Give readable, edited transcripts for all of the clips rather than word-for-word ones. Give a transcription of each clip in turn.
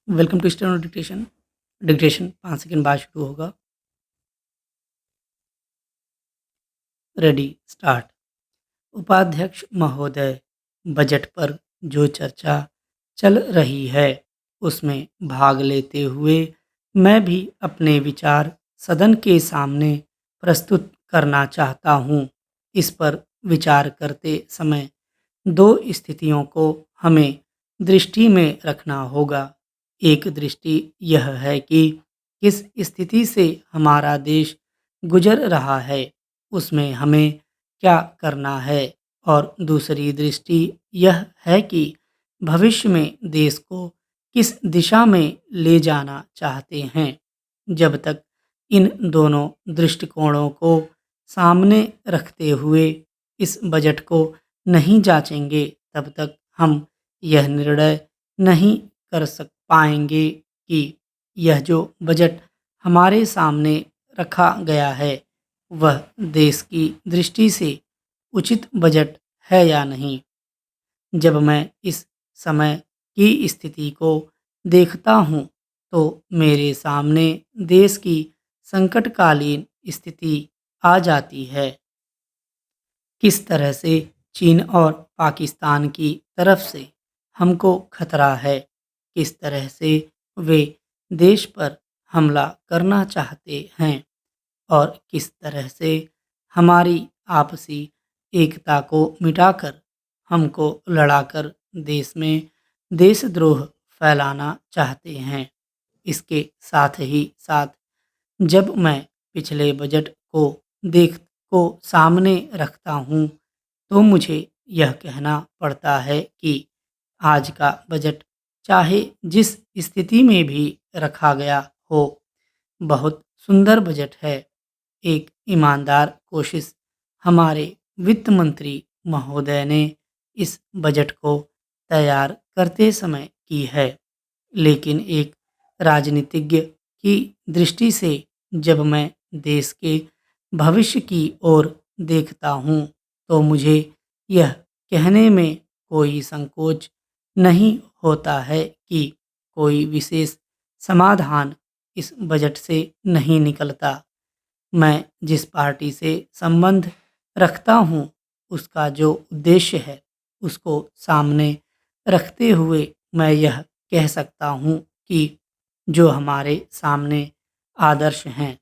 Welcome to steno dictation. Dictation 5 second बाद शुरू होगा। Ready start. उपाध्यक्ष महोदय, बजट पर जो चर्चा चल रही है उसमें भाग लेते हुए मैं भी अपने विचार सदन के सामने प्रस्तुत करना चाहता हूँ। इस पर विचार करते समय दो स्थितियों को हमें दृष्टि में रखना होगा। एक दृष्टि यह है कि किस स्थिति से हमारा देश गुजर रहा है, उसमें हमें क्या करना है, और दूसरी दृष्टि यह है कि भविष्य में देश को किस दिशा में ले जाना चाहते हैं। जब तक इन दोनों दृष्टिकोणों को सामने रखते हुए इस बजट को नहीं जांचेंगे, तब तक हम यह निर्णय नहीं कर सक पाएंगे कि यह जो बजट हमारे सामने रखा गया है वह देश की दृष्टि से उचित बजट है या नहीं। जब मैं इस समय की स्थिति को देखता हूँ तो मेरे सामने देश की संकटकालीन स्थिति आ जाती है। किस तरह से चीन और पाकिस्तान की तरफ से हमको खतरा है, किस तरह से वे देश पर हमला करना चाहते हैं, और किस तरह से हमारी आपसी एकता को मिटाकर हमको लड़ाकर देश में देशद्रोह फैलाना चाहते हैं। इसके साथ ही साथ जब मैं पिछले बजट को सामने रखता हूँ तो मुझे यह कहना पड़ता है कि आज का बजट चाहे जिस स्थिति में भी रखा गया हो, बहुत सुंदर बजट है। एक ईमानदार कोशिश हमारे वित्त मंत्री महोदय ने इस बजट को तैयार करते समय की है, लेकिन एक राजनीतिज्ञ की दृष्टि से जब मैं देश के भविष्य की ओर देखता हूँ तो मुझे यह कहने में कोई संकोच नहीं होता है कि कोई विशेष समाधान इस बजट से नहीं निकलता। मैं जिस पार्टी से संबंध रखता हूँ उसका जो उद्देश्य है उसको सामने रखते हुए मैं यह कह सकता हूँ कि जो हमारे सामने आदर्श हैं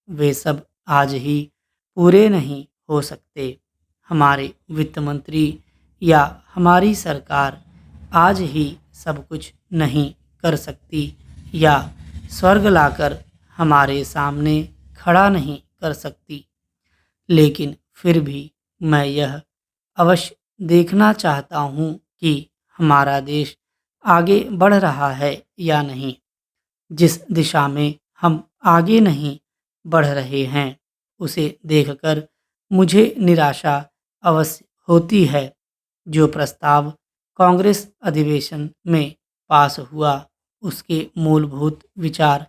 वे सब आज ही पूरे नहीं हो सकते। हमारे वित्त मंत्री या हमारी सरकार आज ही सब कुछ नहीं कर सकती या स्वर्ग लाकर हमारे सामने खड़ा नहीं कर सकती, लेकिन फिर भी मैं यह अवश्य देखना चाहता हूँ कि हमारा देश आगे बढ़ रहा है या नहीं। जिस दिशा में हम आगे नहीं बढ़ रहे हैं उसे देखकर मुझे निराशा अवश्य होती है। जो प्रस्ताव कांग्रेस अधिवेशन में पास हुआ उसके मूलभूत विचार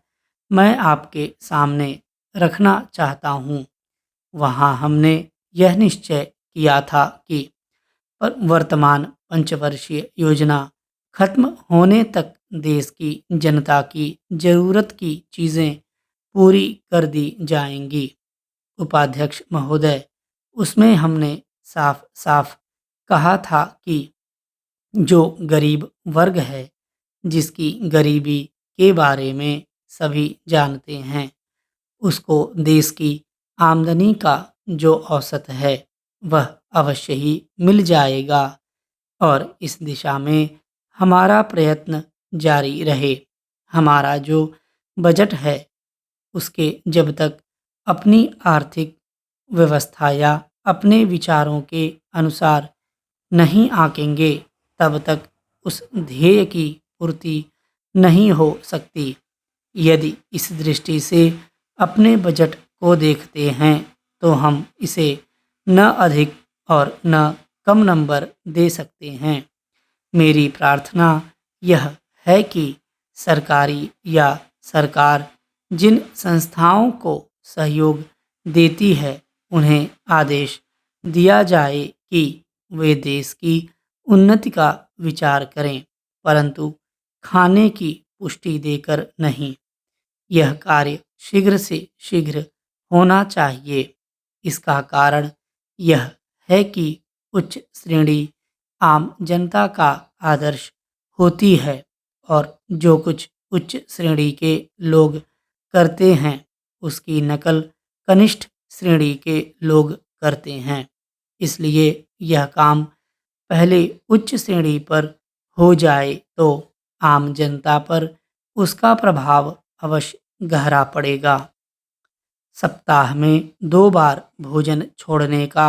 मैं आपके सामने रखना चाहता हूँ। वहाँ हमने यह निश्चय किया था कि वर्तमान पंचवर्षीय योजना खत्म होने तक देश की जनता की ज़रूरत की चीज़ें पूरी कर दी जाएंगी। उपाध्यक्ष महोदय, उसमें हमने साफ साफ कहा था कि जो गरीब वर्ग है, जिसकी गरीबी के बारे में सभी जानते हैं, उसको देश की आमदनी का जो औसत है वह अवश्य ही मिल जाएगा, और इस दिशा में हमारा प्रयत्न जारी रहे। हमारा जो बजट है उसके जब तक अपनी आर्थिक व्यवस्था या अपने विचारों के अनुसार नहीं आंकेंगे तब तक उस ध्येय की पूर्ति नहीं हो सकती। यदि इस दृष्टि से अपने बजट को देखते हैं तो हम इसे न अधिक और न कम नंबर दे सकते हैं। मेरी प्रार्थना यह है कि सरकारी या सरकार जिन संस्थाओं को सहयोग देती है उन्हें आदेश दिया जाए कि वे देश की उन्नति का विचार करें, परंतु खाने की पुष्टि देकर नहीं। यह कार्य शीघ्र से शीघ्र होना चाहिए। इसका कारण यह है कि उच्च श्रेणी आम जनता का आदर्श होती है और जो कुछ उच्च श्रेणी के लोग करते हैं उसकी नकल कनिष्ठ श्रेणी के लोग करते हैं। इसलिए यह काम पहले उच्च श्रेणी पर हो जाए तो आम जनता पर उसका प्रभाव अवश्य गहरा पड़ेगा। सप्ताह में 2 बार भोजन छोड़ने का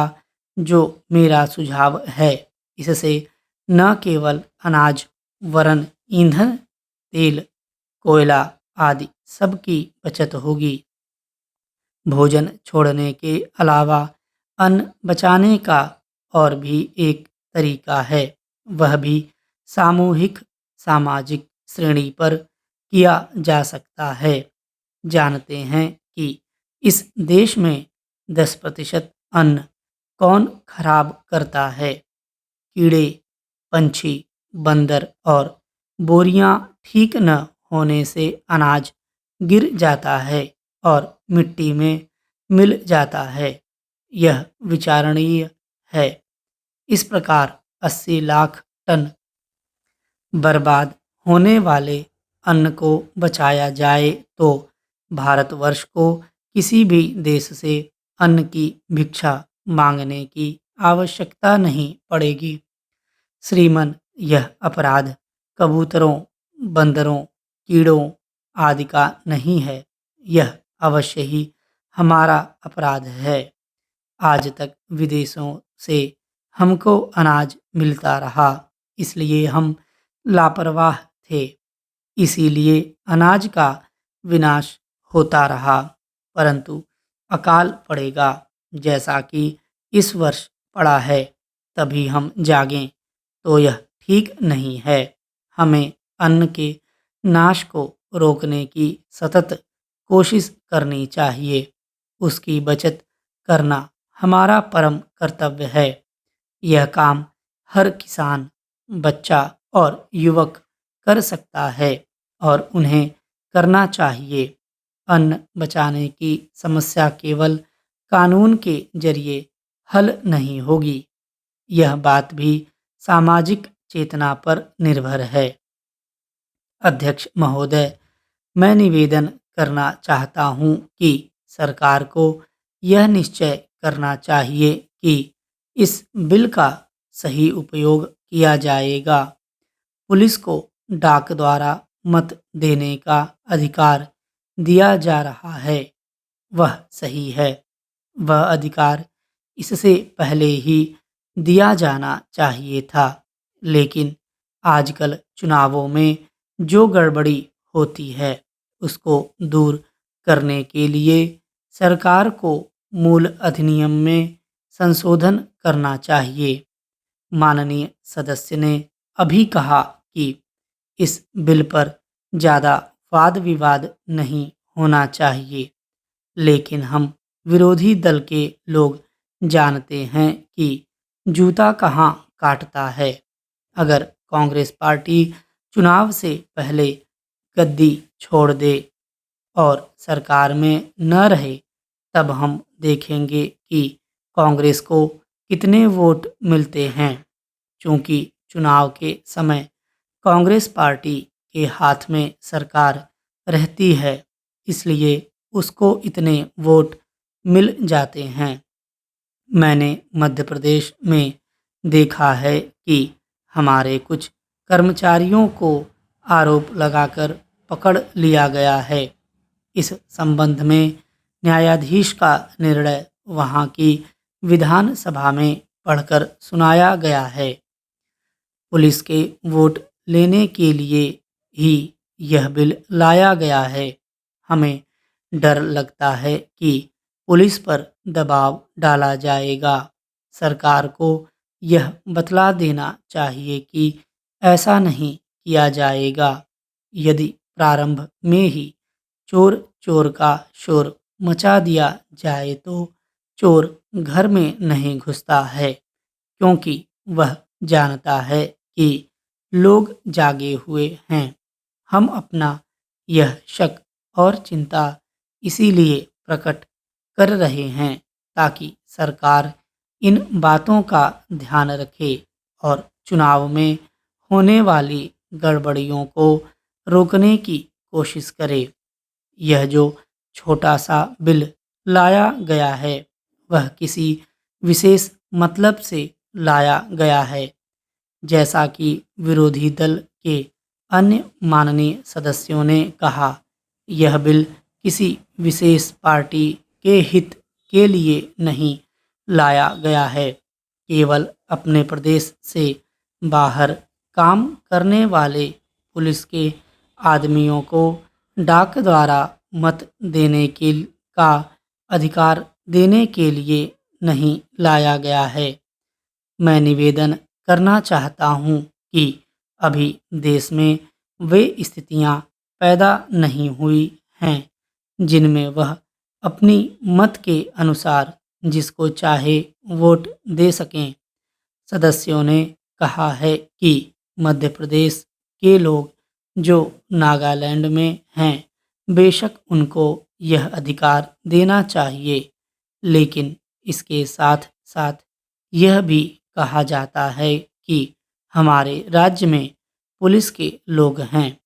जो मेरा सुझाव है, इससे न केवल अनाज वरन ईंधन, तेल, कोयला आदि सबकी बचत होगी। भोजन छोड़ने के अलावा अन्न बचाने का और भी एक तरीका है, वह भी सामूहिक सामाजिक श्रेणी पर किया जा सकता है। जानते हैं कि इस देश में 10% अन्न कौन खराब करता है? कीड़े, पंछी, बंदर और बोरियां ठीक न होने से अनाज गिर जाता है और मिट्टी में मिल जाता है। यह विचारणीय है। इस प्रकार 80 लाख टन बर्बाद होने वाले अन्न को बचाया जाए तो भारतवर्ष को किसी भी देश से अन्न की भिक्षा मांगने की आवश्यकता नहीं पड़ेगी। श्रीमन, यह अपराध कबूतरों, बंदरों, कीड़ों आदि का नहीं है, यह अवश्य ही हमारा अपराध है। आज तक विदेशों से हमको अनाज मिलता रहा, इसलिए हम लापरवाह थे, इसीलिए अनाज का विनाश होता रहा। परंतु अकाल पड़ेगा जैसा कि इस वर्ष पड़ा है, तभी हम जागें तो यह ठीक नहीं है। हमें अन्न के नाश को रोकने की सतत कोशिश करनी चाहिए। उसकी बचत करना हमारा परम कर्तव्य है। यह काम हर किसान, बच्चा और युवक कर सकता है और उन्हें करना चाहिए। अन्न बचाने की समस्या केवल कानून के जरिए हल नहीं होगी। यह बात भी सामाजिक चेतना पर निर्भर है। अध्यक्ष महोदय, मैं निवेदन करना चाहता हूँ कि सरकार को यह निश्चय करना चाहिए कि इस बिल का सही उपयोग किया जाएगा। पुलिस को डाक द्वारा मत देने का अधिकार दिया जा रहा है, वह सही है। वह अधिकार इससे पहले ही दिया जाना चाहिए था, लेकिन आजकल चुनावों में जो गड़बड़ी होती है उसको दूर करने के लिए सरकार को मूल अधिनियम में संशोधन करना चाहिए। माननीय सदस्य ने अभी कहा कि इस बिल पर ज़्यादा वाद विवाद नहीं होना चाहिए, लेकिन हम विरोधी दल के लोग जानते हैं कि जूता कहाँ काटता है। अगर कांग्रेस पार्टी चुनाव से पहले गद्दी छोड़ दे और सरकार में न रहे, तब हम देखेंगे कि कांग्रेस को कितने वोट मिलते हैं। चूंकि चुनाव के समय कांग्रेस पार्टी के हाथ में सरकार रहती है, इसलिए उसको इतने वोट मिल जाते हैं। मैंने मध्य प्रदेश में देखा है कि हमारे कुछ कर्मचारियों को आरोप लगाकर पकड़ लिया गया है। इस संबंध में न्यायाधीश का निर्णय वहां की विधानसभा में पढ़कर सुनाया गया है। पुलिस के वोट लेने के लिए ही यह बिल लाया गया है। हमें डर लगता है कि पुलिस पर दबाव डाला जाएगा। सरकार को यह बतला देना चाहिए कि ऐसा नहीं किया जाएगा। यदि प्रारंभ में ही चोर चोर का शोर मचा दिया जाए तो चोर घर में नहीं घुसता है, क्योंकि वह जानता है कि लोग जागे हुए हैं। हम अपना यह शक और चिंता इसीलिए प्रकट कर रहे हैं ताकि सरकार इन बातों का ध्यान रखे और चुनाव में होने वाली गड़बड़ियों को रोकने की कोशिश करे। यह जो छोटा सा बिल लाया गया है वह किसी विशेष मतलब से लाया गया है। जैसा कि विरोधी दल के अन्य माननीय सदस्यों ने कहा, यह बिल किसी विशेष पार्टी के हित के लिए नहीं लाया गया है। केवल अपने प्रदेश से बाहर काम करने वाले पुलिस के आदमियों को डाक द्वारा मत देने के का अधिकार देने के लिए नहीं लाया गया है। मैं निवेदन करना चाहता हूँ कि अभी देश में वे स्थितियाँ पैदा नहीं हुई हैं जिनमें वह अपनी मत के अनुसार जिसको चाहे वोट दे सकें। सदस्यों ने कहा है कि मध्य प्रदेश के लोग जो नागालैंड में हैं बेशक उनको यह अधिकार देना चाहिए, लेकिन इसके साथ साथ यह भी कहा जाता है कि हमारे राज्य में पुलिस के लोग हैं